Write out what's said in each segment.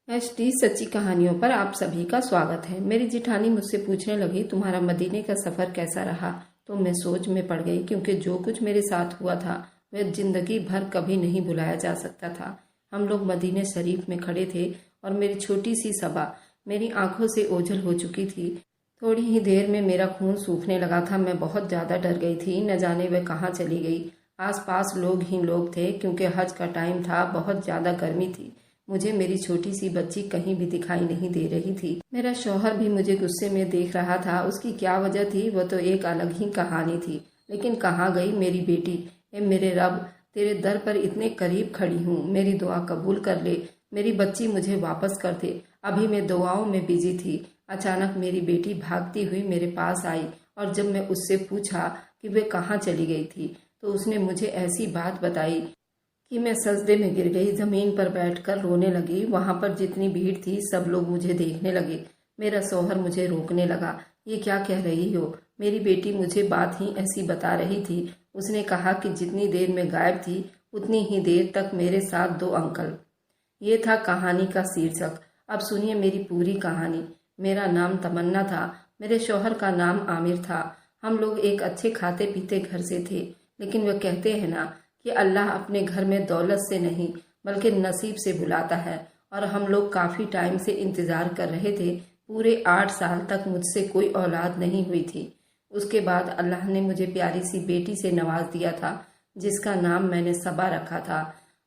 HD सच्ची कहानियों पर आप सभी का स्वागत है। मेरी जिठानी मुझसे पूछने लगी, तुम्हारा मदीने का सफ़र कैसा रहा? तो मैं सोच में पड़ गई, क्योंकि जो कुछ मेरे साथ हुआ था वह जिंदगी भर कभी नहीं भुलाया जा सकता था। हम लोग मदीने शरीफ में खड़े थे और मेरी छोटी सी सबा मेरी आंखों से ओझल हो चुकी थी। थोड़ी ही देर में मेरा खून सूखने लगा था। मैं बहुत ज़्यादा डर गई थी, न जाने वह कहाँ चली गई। आसपास लोग ही लोग थे, क्योंकि हज का टाइम था, बहुत ज़्यादा गर्मी थी। मुझे मेरी छोटी सी बच्ची कहीं भी दिखाई नहीं दे रही थी। मेरा शौहर भी मुझे गुस्से में देख रहा था। उसकी क्या वजह थी वह तो एक अलग ही कहानी थी। लेकिन कहाँ गई मेरी बेटी? ए मेरे रब, तेरे दर पर इतने करीब खड़ी हूँ, मेरी दुआ कबूल कर ले। मेरी बच्ची मुझे वापस कर दे। अभी मैं दुआओं में बिजी थी। अचानक मेरी बेटी भागती हुई मेरे पास आई और जब मैं उससे पूछा कि वे कहाँ चली गई थी तो उसने मुझे ऐसी बात बताई कि मैं सजदे में गिर गई। जमीन पर बैठकर रोने लगी। वहां पर जितनी भीड़ थी सब लोग मुझे देखने लगे। मेरा शौहर मुझे रोकने लगा। ये क्या कह रही हो? मेरी बेटी मुझे बात ही ऐसी बता रही थी। उसने कहा कि जितनी देर में गायब थी उतनी ही देर तक मेरे साथ दो अंकल। ये था कहानी का शीर्षक। अब सुनिए मेरी पूरी कहानी। मेरा नाम तमन्ना था। मेरे शौहर का नाम आमिर था। हम लोग एक अच्छे खाते पीते घर से थे। लेकिन वह कहते हैं ना कि अल्लाह अपने घर में दौलत से नहीं बल्कि नसीब से बुलाता है। और हम लोग काफ़ी टाइम से इंतज़ार कर रहे थे। पूरे 8 साल तक मुझसे कोई औलाद नहीं हुई थी। उसके बाद अल्लाह ने मुझे प्यारी सी बेटी से नवाज दिया था, जिसका नाम मैंने सबा रखा था।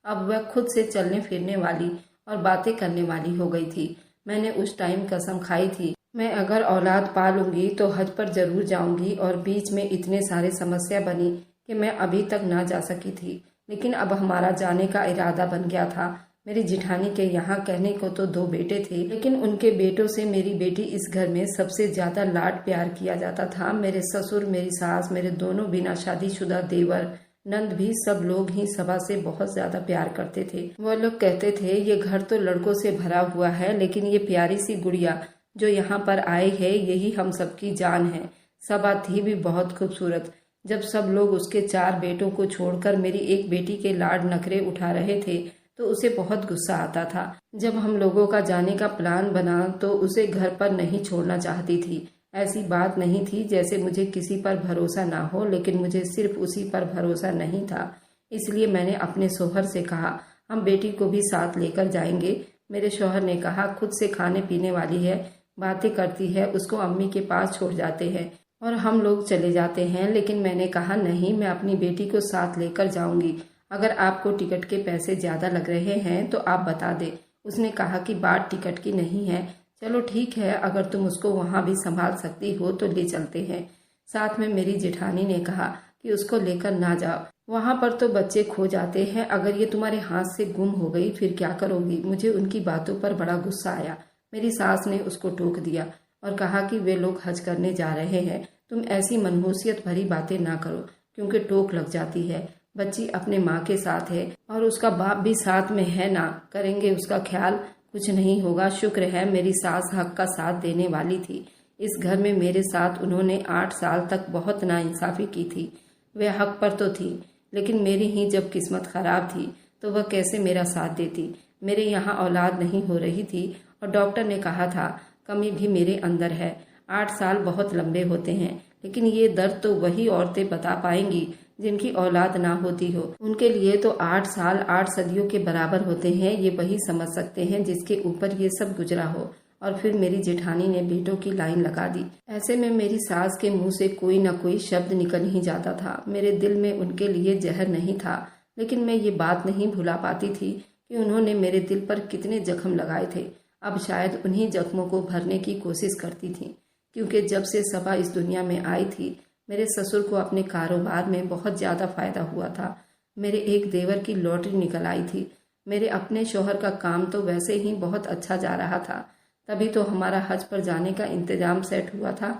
अब वह खुद से चलने फिरने वाली और बातें करने वाली हो गई थी। मैंने उस टाइम कसम खाई थी, मैं अगर औलाद पालूंगी तो हज पर जरूर जाऊंगी। और बीच में इतने सारे समस्या बनी कि मैं अभी तक ना जा सकी थी। लेकिन अब हमारा जाने का इरादा बन गया था। मेरी जिठानी के यहाँ कहने को तो 2 बेटे थे, लेकिन उनके बेटों से मेरी बेटी इस घर में सबसे ज्यादा लाड प्यार किया जाता था। मेरे ससुर, मेरी सास, मेरे दोनों बिना शादीशुदा देवर, नंद भी सब लोग ही सबा से बहुत ज्यादा प्यार करते थे। वो लोग कहते थे ये घर तो लड़कों से भरा हुआ है, लेकिन ये प्यारी सी गुड़िया जो यहाँ पर आई है यही हम सबकी जान है। सबा थी भी बहुत खूबसूरत। जब सब लोग उसके 4 बेटों को छोड़कर मेरी एक बेटी के लाड नखरे उठा रहे थे तो उसे बहुत गुस्सा आता था। जब हम लोगों का जाने का प्लान बना तो उसे घर पर नहीं छोड़ना चाहती थी। ऐसी बात नहीं थी जैसे मुझे किसी पर भरोसा ना हो, लेकिन मुझे सिर्फ उसी पर भरोसा नहीं था। इसलिए मैंने अपने शौहर से कहा हम बेटी को भी साथ लेकर जाएंगे। मेरे शौहर ने कहा खुद से खाने पीने वाली है, बातें करती है, उसको अम्मी के पास छोड़ जाते हैं और हम लोग चले जाते हैं। लेकिन मैंने कहा नहीं, मैं अपनी बेटी को साथ लेकर जाऊंगी। अगर आपको टिकट के पैसे ज्यादा लग रहे हैं तो आप बता दे। उसने कहा कि बात टिकट की नहीं है। चलो ठीक है, अगर तुम उसको वहां भी संभाल सकती हो तो ले चलते हैं। साथ में मेरी जेठानी ने कहा कि उसको लेकर ना जाओ, वहां पर तो बच्चे खो जाते हैं। अगर ये तुम्हारे हाथ से गुम हो गई फिर क्या करोगी? मुझे उनकी बातों पर बड़ा गुस्सा आया। मेरी सास ने उसको टोक दिया और कहा कि वे लोग हज करने जा रहे हैं, तुम ऐसी मनहूसियत भरी बातें ना करो, क्योंकि टोक लग जाती है। बच्ची अपने माँ के साथ है और उसका बाप भी साथ में है, ना करेंगे उसका ख्याल, कुछ नहीं होगा। शुक्र है मेरी सास हक का साथ देने वाली थी। इस घर में मेरे साथ उन्होंने 8 साल तक बहुत नाइंसाफी की थी। वह हक पर तो थी, लेकिन मेरी ही जब किस्मत खराब थी तो वह कैसे मेरा साथ देती? मेरे यहाँ औलाद नहीं हो रही थी और डॉक्टर ने कहा था कमी भी मेरे अंदर है। 8 साल बहुत लंबे होते हैं, लेकिन ये दर्द तो वही औरतें बता पाएंगी जिनकी औलाद ना होती हो। उनके लिए तो 8 साल 8 सदियों के बराबर होते हैं। ये वही समझ सकते हैं जिसके ऊपर ये सब गुजरा हो। और फिर मेरी जेठानी ने बेटों की लाइन लगा दी। ऐसे में मेरी सास के मुंह से कोई न कोई शब्द निकल ही जाता था। मेरे दिल में उनके लिए जहर नहीं था, लेकिन मैं ये बात नहीं भुला पाती थी कि उन्होंने मेरे दिल पर कितने जख्म लगाए थे। अब शायद उन्हीं जख्मों को भरने की कोशिश करती थी, क्योंकि जब से सबा इस दुनिया में आई थी मेरे ससुर को अपने कारोबार में बहुत ज़्यादा फायदा हुआ था। मेरे एक देवर की लॉटरी निकल आई थी। मेरे अपने शौहर का काम तो वैसे ही बहुत अच्छा जा रहा था। तभी तो हमारा हज पर जाने का इंतजाम सेट हुआ था।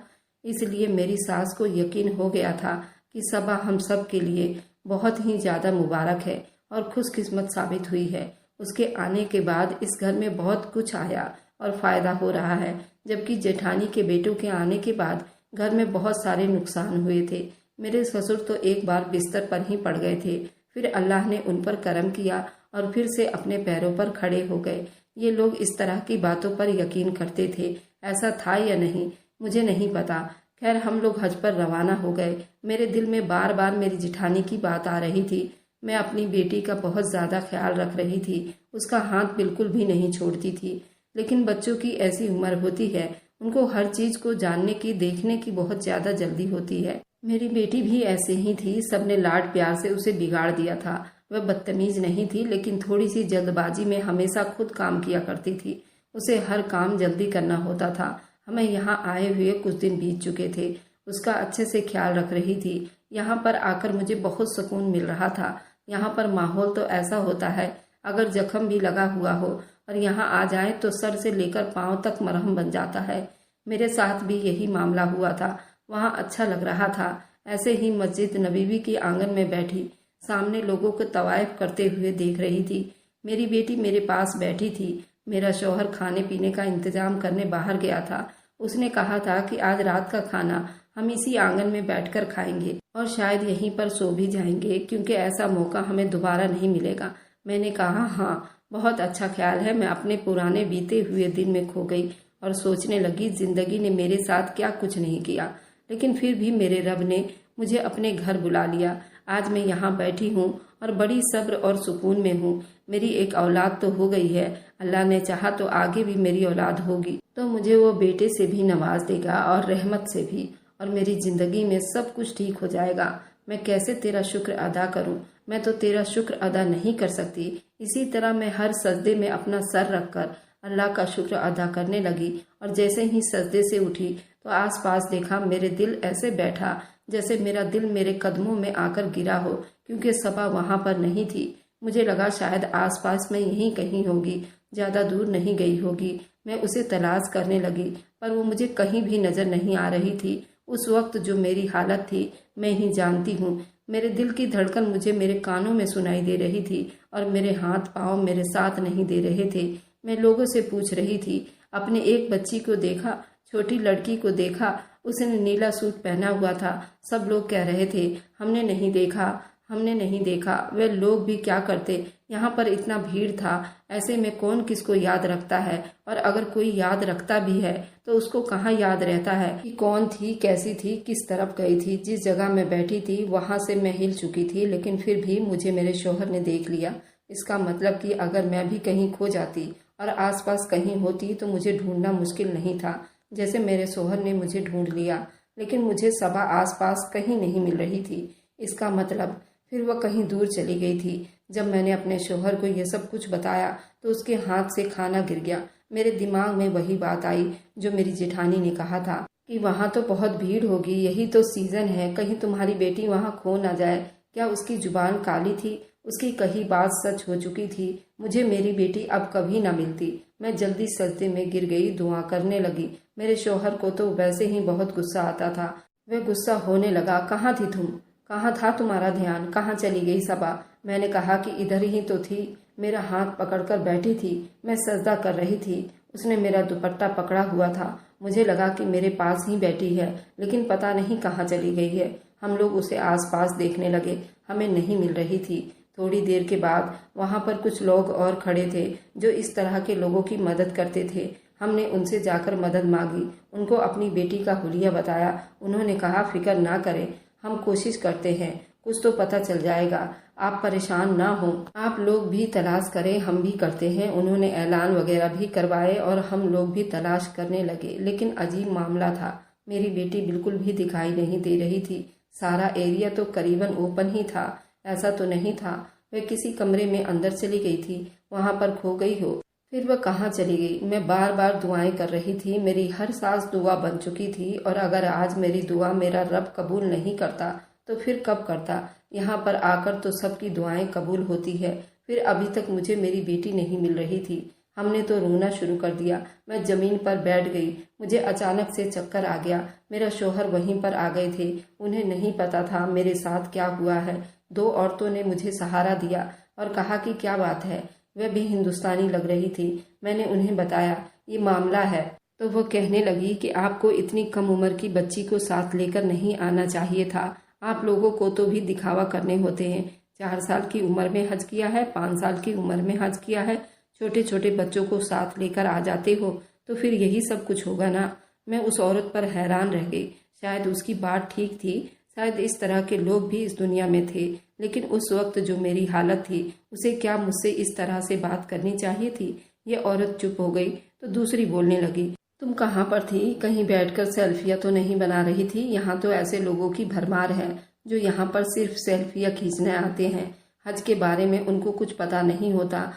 इसलिए मेरी सास को यकीन हो गया था कि सबा हम सब के लिए बहुत ही ज़्यादा मुबारक है और खुशकिस्मत साबित हुई है। उसके आने के बाद इस घर में बहुत कुछ आया और फायदा हो रहा है, जबकि जेठानी के बेटों के आने के बाद घर में बहुत सारे नुकसान हुए थे। मेरे ससुर तो एक बार बिस्तर पर ही पड़ गए थे, फिर अल्लाह ने उन पर करम किया और फिर से अपने पैरों पर खड़े हो गए। ये लोग इस तरह की बातों पर यकीन करते थे। ऐसा था या नहीं मुझे नहीं पता। खैर हम लोग हज पर रवाना हो गए। मेरे दिल में बार बार मेरी जिठानी की बात आ रही थी। मैं अपनी बेटी का बहुत ज़्यादा ख्याल रख रही थी, उसका हाथ बिल्कुल भी नहीं छोड़ती थी। लेकिन बच्चों की ऐसी उम्र होती है, उनको हर चीज़ को जानने की, देखने की बहुत ज़्यादा जल्दी होती है। मेरी बेटी भी ऐसे ही थी। सबने लाड प्यार से उसे बिगाड़ दिया था। वह बदतमीज नहीं थी, लेकिन थोड़ी सी जल्दबाजी में हमेशा खुद काम किया करती थी। उसे हर काम जल्दी करना होता था। हमें यहाँ आए हुए कुछ दिन बीत चुके थे। उसका अच्छे से ख्याल रख रही थी। यहाँ पर आकर मुझे बहुत सुकून मिल रहा था। यहाँ पर माहौल तो ऐसा होता है, अगर जख्म भी लगा हुआ हो और यहाँ आ जाए तो सर से लेकर पांव तक मरहम बन जाता है। मेरे साथ भी यही मामला हुआ था। वहाँ अच्छा लग रहा था। ऐसे ही मस्जिद नबीवी के आंगन में बैठी सामने लोगों को तवायफ करते हुए देख रही थी। मेरी बेटी मेरे पास बैठी थी। मेरा शौहर खाने पीने का इंतजाम करने बाहर गया था। उसने कहा था कि आज रात का खाना हम इसी आंगन में बैठकर खाएंगे और शायद यहीं पर सो भी जाएंगे, क्योंकि ऐसा मौका हमें दोबारा नहीं मिलेगा। मैंने कहा हाँ, बहुत अच्छा ख्याल है। मैं अपने पुराने बीते हुए दिन में खो गई और सोचने लगी जिंदगी ने मेरे साथ क्या कुछ नहीं किया, लेकिन फिर भी मेरे रब ने मुझे अपने घर बुला लिया। आज मैं यहाँ बैठी हूँ और बड़ी सब्र और सुकून में हूँ। मेरी एक औलाद तो हो गई है, अल्लाह ने चाहा तो आगे भी मेरी औलाद होगी, तो मुझे वो बेटे से भी नवाज देगा और रहमत से भी, और मेरी जिंदगी में सब कुछ ठीक हो जाएगा। मैं कैसे तेरा शुक्र अदा करूं? मैं तो तेरा शुक्र अदा नहीं कर सकती। इसी तरह मैं हर सजदे में अपना सर रखकर अल्लाह का शुक्र अदा करने लगी, और जैसे ही सजदे से उठी तो आसपास देखा, मेरे दिल ऐसे बैठा जैसे मेरा दिल मेरे कदमों में आकर गिरा हो, क्योंकि सबा वहां पर नहीं थी। मुझे लगा शायद आसपास में यहीं कहीं होगी, ज्यादा दूर नहीं गई होगी। मैं उसे तलाश करने लगी, पर वो मुझे कहीं भी नजर नहीं आ रही थी। उस वक्त जो मेरी हालत थी मैं ही जानती हूँ। मेरे दिल की धड़कन मुझे मेरे कानों में सुनाई दे रही थी और मेरे हाथ पांव मेरे साथ नहीं दे रहे थे। मैं लोगों से पूछ रही थी, अपने एक बच्ची को देखा, छोटी लड़की को देखा, उसने नीला सूट पहना हुआ था। सब लोग कह रहे थे हमने नहीं देखा, हमने नहीं देखा। वे लोग भी क्या करते, यहाँ पर इतना भीड़ था, ऐसे में कौन किसको याद रखता है, और अगर कोई याद रखता भी है तो उसको कहाँ याद रहता है कि कौन थी, कैसी थी, किस तरफ गई थी। जिस जगह मैं बैठी थी वहां से मैं हिल चुकी थी, लेकिन फिर भी मुझे मेरे शौहर ने देख लिया। इसका मतलब कि अगर मैं भी कहीं खो जाती और आसपास कहीं होती तो मुझे ढूंढना मुश्किल नहीं था, जैसे मेरे शौहर ने मुझे ढूंढ लिया। लेकिन मुझे सबा आसपास कहीं नहीं मिल रही थी। इसका मतलब फिर वह कहीं दूर चली गई थी। जब मैंने अपने शौहर को यह सब कुछ बताया तो उसके हाथ से खाना गिर गया। मेरे दिमाग में वही बात आई जो मेरी जेठानी ने कहा था कि वहाँ तो बहुत भीड़ होगी, यही तो सीजन है, कहीं तुम्हारी बेटी वहाँ खो ना जाए। क्या उसकी जुबान काली थी? उसकी कही बात सच हो चुकी थी। मुझे मेरी बेटी अब कभी ना मिलती। मैं जल्दी सजदे में गिर गई, दुआ करने लगी। मेरे शौहर को तो वैसे ही बहुत गुस्सा आता था। वह गुस्सा होने लगा, कहाँ थी तुम? कहाँ था तुम्हारा ध्यान? कहाँ चली गई सबा? मैंने कहा कि इधर ही तो थी, मेरा हाथ पकड़कर बैठी थी, मैं सजदा कर रही थी। उसने मेरा दुपट्टा पकड़ा हुआ था। मुझे लगा कि मेरे पास ही बैठी है, लेकिन पता नहीं कहाँ चली गई है। हम लोग उसे आसपास देखने लगे, हमें नहीं मिल रही थी। थोड़ी देर के बाद वहाँ पर कुछ लोग और खड़े थे जो इस तरह के लोगों की मदद करते थे। हमने उनसे जाकर मदद मांगी, उनको अपनी बेटी का हुलिया बताया। उन्होंने कहा फिक्र ना करें, हम कोशिश करते हैं, कुछ तो पता चल जाएगा, आप परेशान ना हो, आप लोग भी तलाश करें, हम भी करते हैं। उन्होंने ऐलान वगैरह भी करवाए और हम लोग भी तलाश करने लगे। लेकिन अजीब मामला था, मेरी बेटी बिल्कुल भी दिखाई नहीं दे रही थी। सारा एरिया तो करीबन ओपन ही था। ऐसा तो नहीं था वह किसी कमरे में अंदर चली गई थी, वहां पर खो गई हो। फिर वह कहाँ चली गई? मैं बार बार दुआएं कर रही थी, मेरी हर सांस दुआ बन चुकी थी। और अगर आज मेरी दुआ मेरा रब कबूल नहीं करता तो फिर कब करता? यहाँ पर आकर तो सबकी दुआएं कबूल होती है। फिर अभी तक मुझे मेरी बेटी नहीं मिल रही थी। हमने तो रोना शुरू कर दिया। मैं जमीन पर बैठ गई। मुझे अचानक से चक्कर आ गया। मेरा शौहर वहीं पर आ गए थे। उन्हें नहीं पता था मेरे साथ क्या हुआ है। 2 औरतों ने मुझे सहारा दिया और कहा कि क्या बात है। वह भी हिंदुस्तानी लग रही थी। मैंने उन्हें बताया ये मामला है, तो वो कहने लगी कि आपको इतनी कम उम्र की बच्ची को साथ लेकर नहीं आना चाहिए था। आप लोगों को तो भी दिखावा करने होते हैं। 4 साल की उम्र में हज किया है, 5 साल की उम्र में हज किया है, छोटे छोटे बच्चों को साथ लेकर आ जाते हो, तो फिर यही सब कुछ होगा ना। मैं उस औरत पर हैरान रह गई। शायद उसकी बात ठीक थी, शायद इस तरह के लोग भी इस दुनिया में थे, लेकिन उस वक्त जो मेरी हालत थी, उसे क्या मुझसे इस तरह से बात करनी चाहिए थी। ये औरत चुप हो गई तो दूसरी बोलने लगी, तुम कहाँ पर थी? कहीं बैठकर सेल्फियाँ तो नहीं बना रही थी? यहाँ तो ऐसे लोगों की भरमार है जो यहाँ पर सिर्फ सेल्फियाँ खींचने आते हैं। हज के बारे में उनको कुछ पता नहीं होता।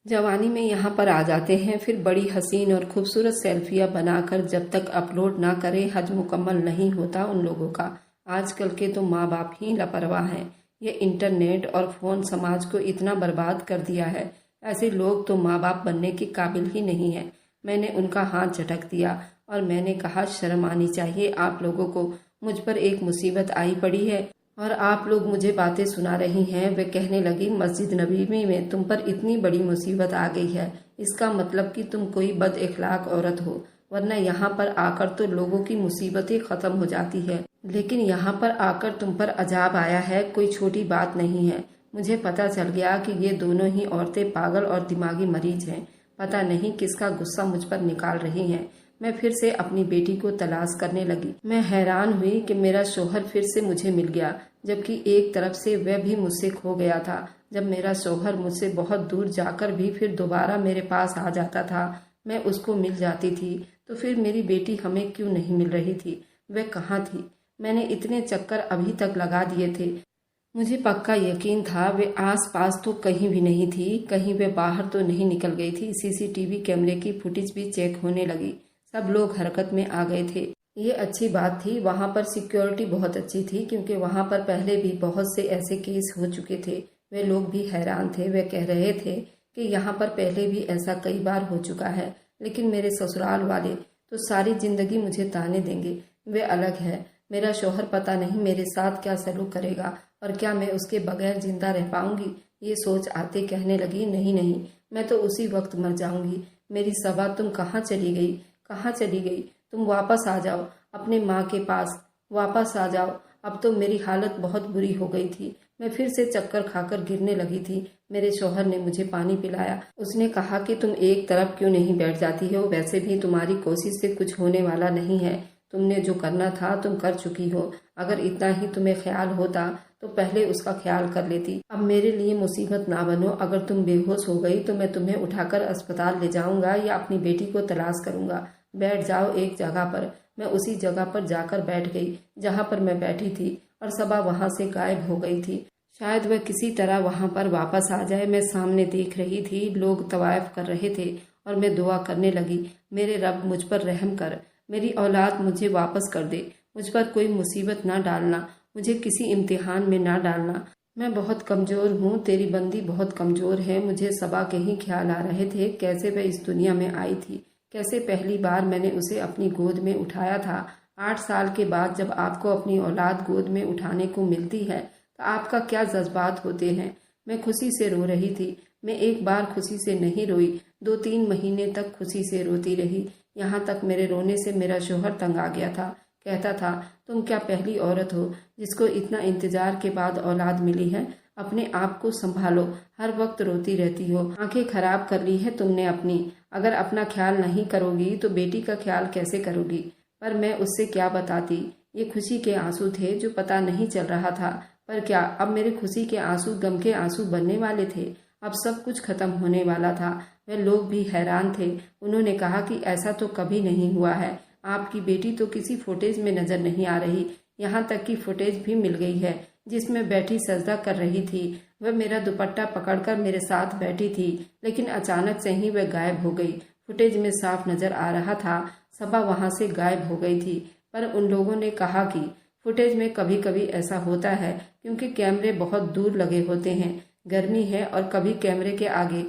जवानी में यहाँ पर आ जाते हैं, फिर बड़ी हसीन और खूबसूरत सेल्फियाँ बनाकर जब तक अपलोड ना करें, हज मुकम्मल नहीं होता उन लोगों का। आजकल के तो माँ बाप ही लापरवाह हैं। ये इंटरनेट और फ़ोन समाज को इतना बर्बाद कर दिया है। ऐसे लोग तो माँ बाप बनने के काबिल ही नहीं है। मैंने उनका हाथ झटक दिया और मैंने कहा, शर्म आनी चाहिए आप लोगों को। मुझ पर एक मुसीबत आई पड़ी है और आप लोग मुझे बातें सुना रही हैं। वे कहने लगी, मस्जिद नबी में तुम पर इतनी बड़ी मुसीबत आ गई है, इसका मतलब कि तुम कोई बद इखलाक औरत हो, वरना यहाँ पर आकर तो लोगों की मुसीबतें खत्म हो जाती है। लेकिन यहाँ पर आकर तुम पर अजाब आया है, कोई छोटी बात नहीं है। मुझे पता चल गया कि ये दोनों ही औरतें पागल और दिमागी मरीज हैं। पता नहीं किसका गुस्सा मुझ पर निकाल रही हैं। मैं फिर से अपनी बेटी को तलाश करने लगी। मैं हैरान हुई कि मेरा शौहर फिर से मुझे मिल गया, जबकि एक तरफ से वह भी मुझसे खो गया था। जब मेरा शौहर मुझसे बहुत दूर जाकर भी फिर दोबारा मेरे पास आ जाता था, मैं उसको मिल जाती थी, तो फिर मेरी बेटी हमें क्यों नहीं मिल रही थी? वह कहाँ थी? मैंने इतने चक्कर अभी तक लगा दिए थे। मुझे पक्का यकीन था वे आस पास तो कहीं भी नहीं थी, कहीं वे बाहर तो नहीं निकल गई थी। सीसीटीवी कैमरे की फुटेज भी चेक होने लगी। सब लोग हरकत में आ गए थे। ये अच्छी बात थी। वहाँ पर सिक्योरिटी बहुत अच्छी थी, क्योंकि वहाँ पर पहले भी बहुत से ऐसे केस हो चुके थे। वे लोग भी हैरान थे। वे कह रहे थे कि यहाँ पर पहले भी ऐसा कई बार हो चुका है, लेकिन मेरे ससुराल वाले तो सारी जिंदगी मुझे ताने देंगे। वे अलग है। मेरा शौहर पता नहीं मेरे साथ क्या सलूक करेगा और क्या मैं उसके बगैर जिंदा रह पाऊंगी। ये सोच आते कहने लगी, नहीं नहीं, मैं तो उसी वक्त मर जाऊंगी। मेरी सबा, तुम कहाँ चली गई? कहाँ चली गई? तुम वापस आ जाओ, अपने माँ के पास वापस आ जाओ। अब तो मेरी हालत बहुत बुरी हो गई थी। मैं फिर से चक्कर खाकर गिरने लगी थी। मेरे शौहर ने मुझे पानी पिलाया। उसने कहा कि तुम एक तरफ क्यों नहीं बैठ जाती हो? वैसे भी तुम्हारी कोशिश से कुछ होने वाला नहीं है। तुमने जो करना था तुम कर चुकी हो। अगर इतना ही तुम्हें ख्याल होता तो पहले उसका ख्याल कर लेती। अब मेरे लिए मुसीबत ना बनो। अगर तुम बेहोश हो गई तो मैं तुम्हें उठाकर अस्पताल ले जाऊंगा या अपनी बेटी को तलाश करूंगा। बैठ जाओ एक जगह पर। मैं उसी जगह पर जाकर बैठ गई जहाँ पर मैं बैठी थी और सबा वहाँ से गायब हो गई थी। शायद वह किसी तरह वहाँ पर वापस आ जाए। मैं सामने देख रही थी, लोग तवायफ कर रहे थे और मैं दुआ करने लगी, मेरे रब मुझ पर रहम कर, मेरी औलाद मुझे वापस कर दे, मुझ पर कोई मुसीबत ना डालना, मुझे किसी इम्तिहान में ना डालना। मैं बहुत कमज़ोर हूँ, तेरी बंदी बहुत कमज़ोर है। मुझे सबा के ही ख्याल आ रहे थे, कैसे वह इस दुनिया में आई थी, कैसे पहली बार मैंने उसे अपनी गोद में उठाया था। 8 साल के बाद जब आपको अपनी औलाद गोद में उठाने को मिलती है तो आपका क्या जज्बात होते हैं। मैं खुशी से रो रही थी। मैं एक बार खुशी से नहीं रोई, 2-3 महीने तक खुशी से रोती रही। यहाँ तक मेरे रोने से मेरा शौहर तंग आ गया था। कहता था, तुम क्या पहली औरत हो जिसको इतना इंतजार के बाद औलाद मिली है? अपने आप को संभालो, हर वक्त रोती रहती हो। आंखें खराब कर ली है तुमने अपनी। अगर अपना ख्याल नहीं करोगी तो बेटी का ख्याल कैसे करोगी? पर मैं उससे क्या बताती। ये खुशी के आंसू थे जो पता नहीं चल रहा था। पर क्या अब मेरे खुशी के आंसू गम के आंसू बनने वाले थे? अब सब कुछ खत्म होने वाला था। वह लोग भी हैरान थे। उन्होंने कहा कि ऐसा तो कभी नहीं हुआ है। आपकी बेटी तो किसी फुटेज में नजर नहीं आ रही। यहाँ तक कि फुटेज भी मिल गई है जिसमें बैठी सजदा कर रही थी। वह मेरा दुपट्टा पकड़कर मेरे साथ बैठी थी, लेकिन अचानक से ही वह गायब हो गई। फुटेज में साफ नजर आ रहा था सबा वहां से गायब हो गई थी। पर उन लोगों ने कहा कि फुटेज में कभी कभी ऐसा होता है क्योंकि कैमरे बहुत दूर लगे होते हैं, गर्मी है और कभी कैमरे के आगे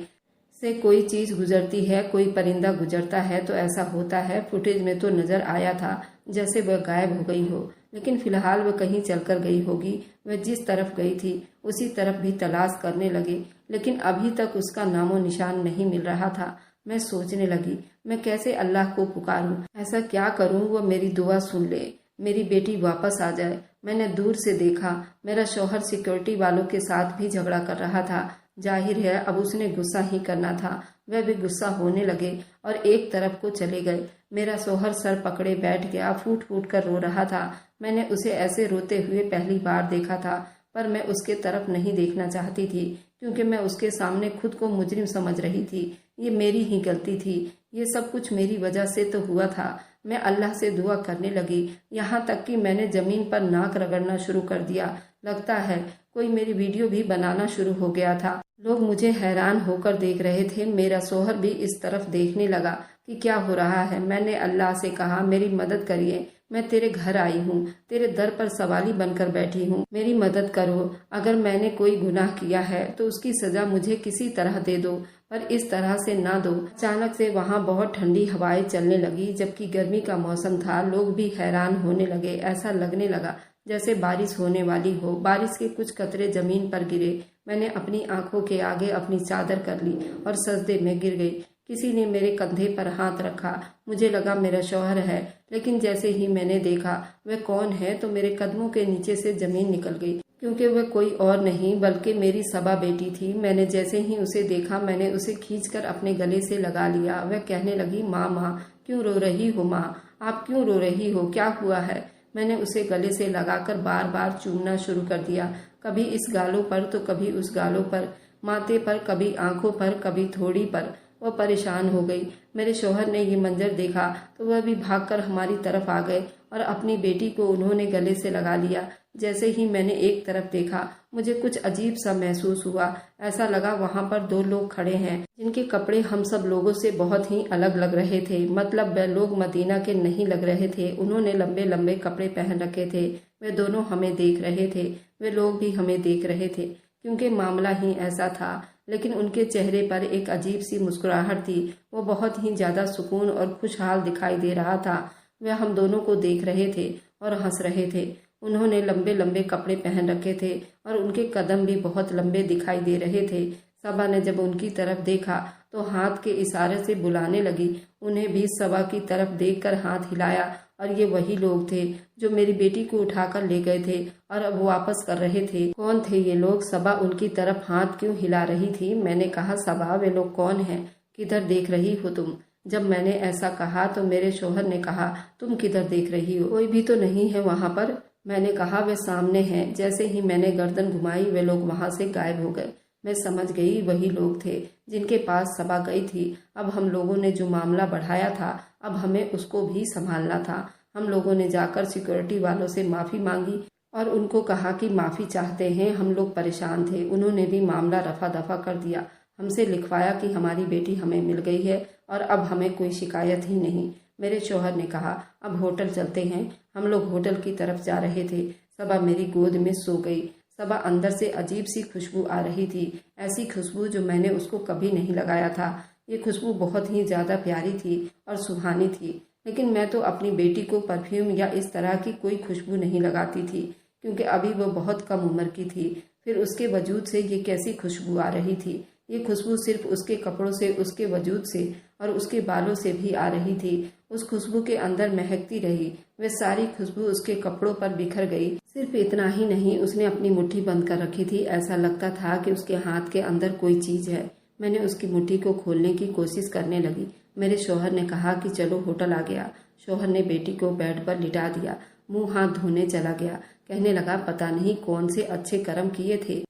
से कोई चीज गुजरती है, कोई परिंदा गुजरता है तो ऐसा होता है। फुटेज में तो नजर आया था जैसे वह गायब हो गई हो, लेकिन फिलहाल वह कहीं चलकर गई होगी। वह जिस तरफ गई थी उसी तरफ भी तलाश करने लगे, लेकिन अभी तक उसका नामो निशान नहीं मिल रहा था। मैं सोचने लगी, मैं कैसे अल्लाह को पुकारूं, ऐसा क्या करूं वह मेरी दुआ सुन ले, मेरी बेटी वापस आ जाए। मैंने दूर से देखा, मेरा शौहर सिक्योरिटी वालों के साथ भी झगड़ा कर रहा था। जाहिर है अब उसने गुस्सा ही करना था। वह भी गुस्सा होने लगे और एक तरफ को चले गए। मेरा शौहर सर पकड़े बैठ गया, फूट फूट कर रो रहा था। मैंने उसे ऐसे रोते हुए पहली बार देखा था, पर मैं उसके तरफ नहीं देखना चाहती थी क्योंकि मैं उसके सामने खुद को मुजरिम समझ रही थी। ये मेरी ही गलती थी, ये सब कुछ मेरी वजह से तो हुआ था। मैं अल्लाह से दुआ करने लगी, यहाँ तक कि मैंने जमीन पर नाक रगड़ना शुरू कर दिया। लगता है कोई मेरी वीडियो भी बनाना शुरू हो गया था। लोग मुझे हैरान होकर देख रहे थे। मेरा शौहर भी इस तरफ देखने लगा कि क्या हो रहा है। मैंने अल्लाह से कहा, मेरी मदद करिए, मैं तेरे घर आई हूँ, तेरे दर पर सवाली बनकर बैठी हूँ, मेरी मदद करो। अगर मैंने कोई गुनाह किया है तो उसकी सजा मुझे किसी तरह दे दो, पर इस तरह से ना दो। अचानक से वहाँ बहुत ठंडी हवाएं चलने लगी, जबकि गर्मी का मौसम था। लोग भी हैरान होने लगे। ऐसा लगने लगा जैसे बारिश होने वाली हो। बारिश के कुछ कतरे जमीन पर गिरे। मैंने अपनी आंखों के आगे अपनी चादर कर ली और सजदे में गिर गई। किसी ने मेरे कंधे पर हाथ रखा। मुझे लगा मेरा शौहर है, लेकिन जैसे ही मैंने देखा वह कौन है तो मेरे कदमों के नीचे से जमीन निकल गई, क्योंकि वह कोई और नहीं बल्कि मेरी सबा बेटी थी। मैंने जैसे ही उसे देखा मैंने उसे खींचकर अपने गले से लगा लिया। वह कहने लगी, माँ माँ क्यों रो रही हो, माँ आप क्यों रो रही हो, क्या हुआ है। मैंने उसे गले से लगाकर बार बार चूमना शुरू कर दिया, कभी इस गालों पर तो कभी उस गालों पर, माथे पर, कभी आंखों पर, कभी थोड़ी पर। वह परेशान हो गई। मेरे शौहर ने ये मंजर देखा तो वह भी भागकर हमारी तरफ आ गए और अपनी बेटी को उन्होंने गले से लगा लिया। जैसे ही मैंने एक तरफ देखा मुझे कुछ अजीब सा महसूस हुआ। ऐसा लगा वहाँ पर दो लोग खड़े हैं जिनके कपड़े हम सब लोगों से बहुत ही अलग लग रहे थे। मतलब वह लोग मदीना के नहीं लग रहे थे। उन्होंने लंबे लंबे कपड़े पहन रखे थे। वे दोनों हमें देख रहे थे, वे लोग भी हमें देख रहे थे, क्योंकि मामला ही ऐसा था। लेकिन उनके चेहरे पर एक अजीब सी मुस्कुराहट थी। वो बहुत ही ज्यादा सुकून और खुशहाल दिखाई दे रहा था। वे हम दोनों को देख रहे थे और हंस रहे थे। उन्होंने लंबे लंबे कपड़े पहन रखे थे और उनके कदम भी बहुत लंबे दिखाई दे रहे थे। सबा ने जब उनकी तरफ देखा तो हाथ के इशारे से बुलाने लगी। उन्हें भी सबा की तरफ देखकर हाथ हिलाया और ये वही लोग थे जो मेरी बेटी को उठाकर ले गए थे और अब वापस कर रहे थे। कौन थे ये लोग? सबा उनकी तरफ हाथ क्यों हिला रही थी? मैंने कहा, सबा वे लोग कौन हैं? किधर देख रही हो तुम? जब मैंने ऐसा कहा तो मेरे शौहर ने कहा, तुम किधर देख रही हो? कोई भी तो नहीं है वहाँ पर। मैंने कहा, वे सामने हैं। जैसे ही मैंने गर्दन घुमाई वे लोग वहाँ से गायब हो गए। मैं समझ गई वही लोग थे जिनके पास सबा गई थी। अब हम लोगों ने जो मामला बढ़ाया था अब हमें उसको भी संभालना था। हम लोगों ने जाकर सिक्योरिटी वालों से माफ़ी मांगी और उनको कहा कि माफ़ी चाहते हैं, हम लोग परेशान थे। उन्होंने भी मामला रफा दफा कर दिया। हमसे लिखवाया कि हमारी बेटी हमें मिल गई है और अब हमें कोई शिकायत ही नहीं। मेरे शौहर ने कहा, अब होटल चलते हैं। हम लोग होटल की तरफ जा रहे थे। सबा मेरी गोद में सो गई। सबा अंदर से अजीब सी खुशबू आ रही थी, ऐसी खुशबू जो मैंने उसको कभी नहीं लगाया था। ये खुशबू बहुत ही ज़्यादा प्यारी थी और सुहानी थी, लेकिन मैं तो अपनी बेटी को परफ्यूम या इस तरह की कोई खुशबू नहीं लगाती थी, क्योंकि अभी वो बहुत कम उम्र की थी। फिर उसके वजूद से ये कैसी खुशबू आ रही थी? ये खुशबू सिर्फ उसके कपड़ों से, उसके वजूद से और उसके बालों से भी आ रही थी। उस खुशबू के अंदर महकती रही। वह सारी खुशबू उसके कपड़ों पर बिखर गई। सिर्फ इतना ही नहीं, उसने अपनी मुट्ठी बंद कर रखी थी। ऐसा लगता था कि उसके हाथ के अंदर कोई चीज है। मैंने उसकी मुट्ठी को खोलने की कोशिश करने लगी। मेरे शौहर ने कहा कि चलो होटल आ गया। शौहर ने बेटी को बेड पर लिटा दिया, मुंह हाथ धोने चला गया। कहने लगा, पता नहीं कौन से अच्छे कर्म किए थे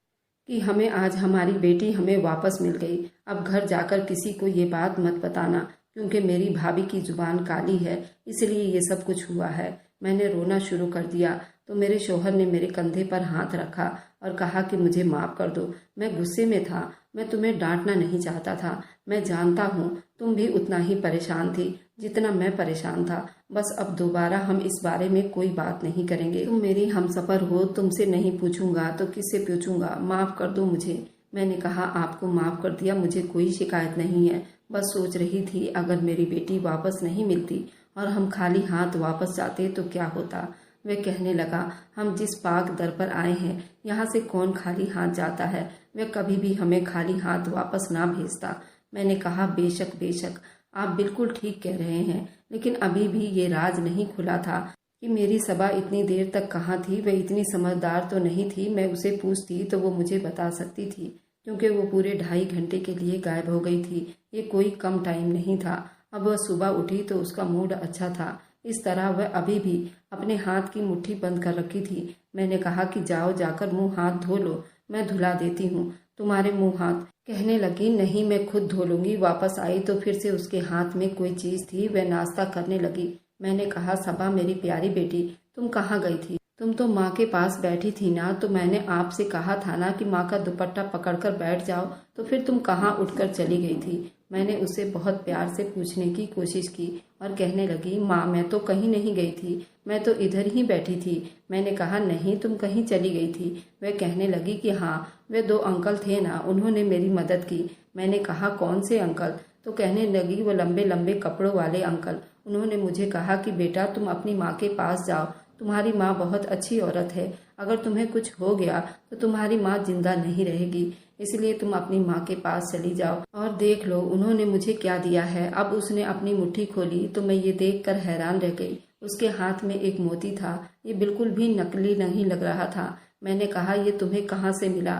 कि हमें आज हमारी बेटी हमें वापस मिल गई। अब घर जाकर किसी को ये बात मत बताना, क्योंकि मेरी भाभी की जुबान काली है, इसलिए ये सब कुछ हुआ है। मैंने रोना शुरू कर दिया तो मेरे शौहर ने मेरे कंधे पर हाथ रखा और कहा कि मुझे माफ़ कर दो। मैं गुस्से में था, मैं तुम्हें डांटना नहीं चाहता था। मैं जानता हूँ तुम भी उतना ही परेशान थी जितना मैं परेशान था। बस अब दोबारा हम इस बारे में कोई बात नहीं करेंगे। तुम मेरी हमसफर हो, तुमसे नहीं पूछूंगा तो किससे पूछूंगा? माफ़ कर दो मुझे। मैंने कहा, आपको माफ़ कर दिया, मुझे कोई शिकायत नहीं है। बस सोच रही थी अगर मेरी बेटी वापस नहीं मिलती और हम खाली हाथ वापस जाते तो क्या होता। वह कहने लगा, हम जिस पाक दर पर आए हैं यहाँ से कौन खाली हाथ जाता है? वह कभी भी हमें खाली हाथ वापस ना भेजता। मैंने कहा, बेशक बेशक, आप बिल्कुल ठीक कह रहे हैं, लेकिन अभी भी ये राज नहीं खुला था कि मेरी सबा इतनी देर तक कहाँ थी। वह इतनी समझदार तो नहीं थी। मैं उसे पूछती तो वो मुझे बता सकती थी। क्योंकि वो पूरे 2.5 घंटे के लिए गायब हो गई थी। ये कोई कम टाइम नहीं था। अब वह सुबह उठी तो उसका मूड अच्छा था। इस तरह वह अभी भी अपने हाथ की मुट्ठी बंद कर रखी थी। मैंने कहा कि जाओ, जाकर मुंह हाथ धो लो, मैं धुला देती हूँ तुम्हारे मुंह हाथ। कहने लगी, नहीं मैं खुद धो लूंगी। वापस आई तो फिर से उसके हाथ में कोई चीज थी। वह नाश्ता करने लगी। मैंने कहा, सबा मेरी प्यारी बेटी, तुम कहाँ गई थी? तुम तो माँ के पास बैठी थी ना, तो मैंने आपसे कहा था ना कि माँ का दुपट्टा पकड़कर बैठ जाओ, तो फिर तुम कहाँ उठकर चली गई थी? मैंने उसे बहुत प्यार से पूछने की कोशिश की और कहने लगी, माँ मैं तो कहीं नहीं गई थी, मैं तो इधर ही बैठी थी। मैंने कहा, नहीं तुम कहीं चली गई थी। वह कहने लगी कि हाँ, वे 2 अंकल थे ना, उन्होंने मेरी मदद की। मैंने कहा, कौन से अंकल? तो कहने लगी, वो लंबे लंबे कपड़ों वाले अंकल। उन्होंने मुझे कहा कि बेटा तुम अपनी माँ के पास जाओ, तुम्हारी माँ बहुत अच्छी औरत है, अगर तुम्हें कुछ हो गया तो तुम्हारी माँ जिंदा नहीं रहेगी, इसलिए तुम अपनी माँ के पास चली जाओ और देख लो उन्होंने मुझे क्या दिया है। अब उसने अपनी मुट्ठी खोली तो मैं ये देखकर हैरान रह गई। उसके हाथ में एक मोती था। ये बिल्कुल भी नकली नहीं लग रहा था। मैंने कहा, ये तुम्हें कहाँ से मिला?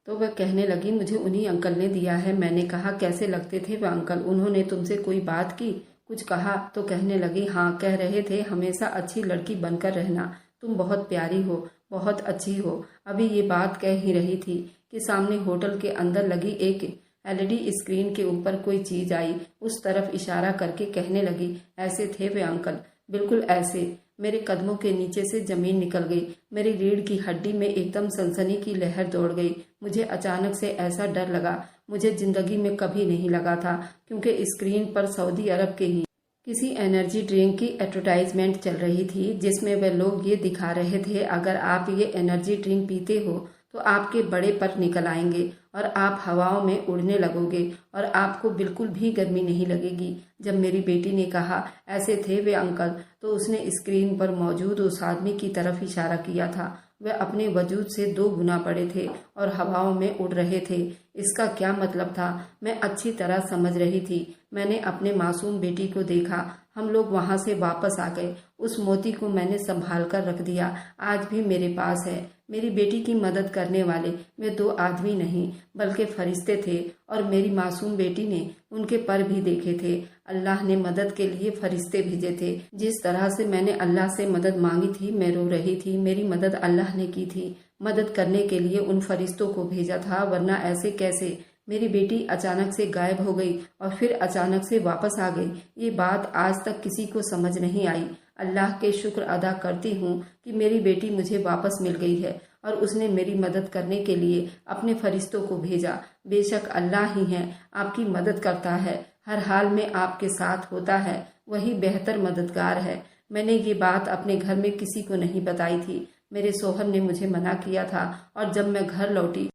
तो वह कहने लगी, मुझे उन्हीं अंकल ने दिया है। मैंने कहा, कैसे लगते थे वह अंकल? उन्होंने तुमसे कोई बात की, कुछ कहा? तो कहने लगी, हाँ कह रहे थे हमेशा अच्छी लड़की बनकर रहना, तुम बहुत प्यारी हो, बहुत अच्छी हो। अभी ये बात कह ही रही थी कि सामने होटल के अंदर लगी एक एलईडी स्क्रीन के ऊपर कोई चीज आई। उस तरफ इशारा करके कहने लगी, ऐसे थे वे अंकल, बिल्कुल ऐसे। मेरे कदमों के नीचे से जमीन निकल गई। मेरी रीढ़ की हड्डी में एकदम सनसनी की लहर दौड़ गई। मुझे अचानक से ऐसा डर लगा, मुझे जिंदगी में कभी नहीं लगा था, क्योंकि स्क्रीन पर सऊदी अरब के ही किसी एनर्जी ड्रिंक की एडवर्टाइजमेंट चल रही थी, जिसमें वे लोग ये दिखा रहे थे, अगर आप ये एनर्जी ड्रिंक पीते हो तो आपके बड़े पर निकल आएंगे और आप हवाओं में उड़ने लगोगे और आपको बिल्कुल भी गर्मी नहीं लगेगी। जब मेरी बेटी ने कहा ऐसे थे वे अंकल, तो उसने स्क्रीन पर मौजूद उस आदमी की तरफ इशारा किया था। वह अपने वजूद से 2 गुना बड़े थे और हवाओं में उड़ रहे थे। इसका क्या मतलब था, मैं अच्छी तरह समझ रही थी। मैंने अपने मासूम बेटी को देखा। हम लोग वहां से वापस आ गए। उस मोती को मैंने संभाल कर रख दिया, आज भी मेरे पास है। मेरी बेटी की मदद करने वाले वे 2 आदमी नहीं बल्कि फरिश्ते थे और मेरी मासूम बेटी ने उनके पर भी देखे थे। अल्लाह ने मदद के लिए फरिश्ते भेजे थे। जिस तरह से मैंने अल्लाह से मदद मांगी थी, मैं रो रही थी। मेरी मदद अल्लाह ने की थी, मदद करने के लिए उन फरिश्तों को भेजा था, वरना ऐसे कैसे? मेरी बेटी अचानक से गायब हो गई और फिर अचानक से वापस आ गई। ये बात आज तक किसी को समझ नहीं आई। अल्लाह के शुक्र अदा करती हूँ कि मेरी बेटी मुझे वापस मिल गई है और उसने मेरी मदद करने के लिए अपने फरिश्तों को भेजा। बेशक अल्लाह ही है, आपकी मदद करता है, हर हाल में आपके साथ होता है, वही बेहतर मददगार है। मैंने ये बात अपने घर में किसी को नहीं बताई थी। मेरे सोहर ने मुझे मना किया था और जब मैं घर लौटी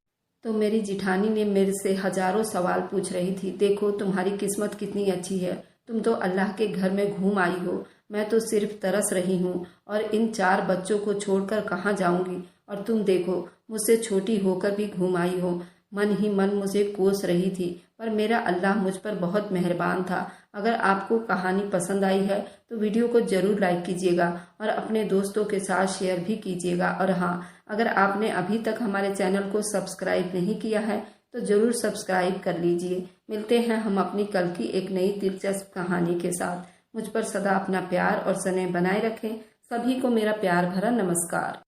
तो मेरी जिठानी ने मेरे से हजारों सवाल पूछ रही थी। देखो तुम्हारी किस्मत कितनी अच्छी है, तुम तो अल्लाह के घर में घूम आई हो, मैं तो सिर्फ तरस रही हूँ और इन 4 बच्चों को छोड़कर कहाँ जाऊंगी। और तुम देखो मुझसे छोटी होकर भी घूम आई हो। मन ही मन मुझे कोस रही थी, पर मेरा अल्लाह मुझ पर बहुत मेहरबान था। अगर आपको कहानी पसंद आई है तो वीडियो को जरूर लाइक कीजिएगा और अपने दोस्तों के साथ शेयर भी कीजिएगा। और हाँ, अगर आपने अभी तक हमारे चैनल को सब्सक्राइब नहीं किया है तो जरूर सब्सक्राइब कर लीजिए। मिलते हैं हम अपनी कल की एक नई दिलचस्प कहानी के साथ। मुझ पर सदा अपना प्यार और स्नेह बनाए रखें। सभी को मेरा प्यार भरा नमस्कार।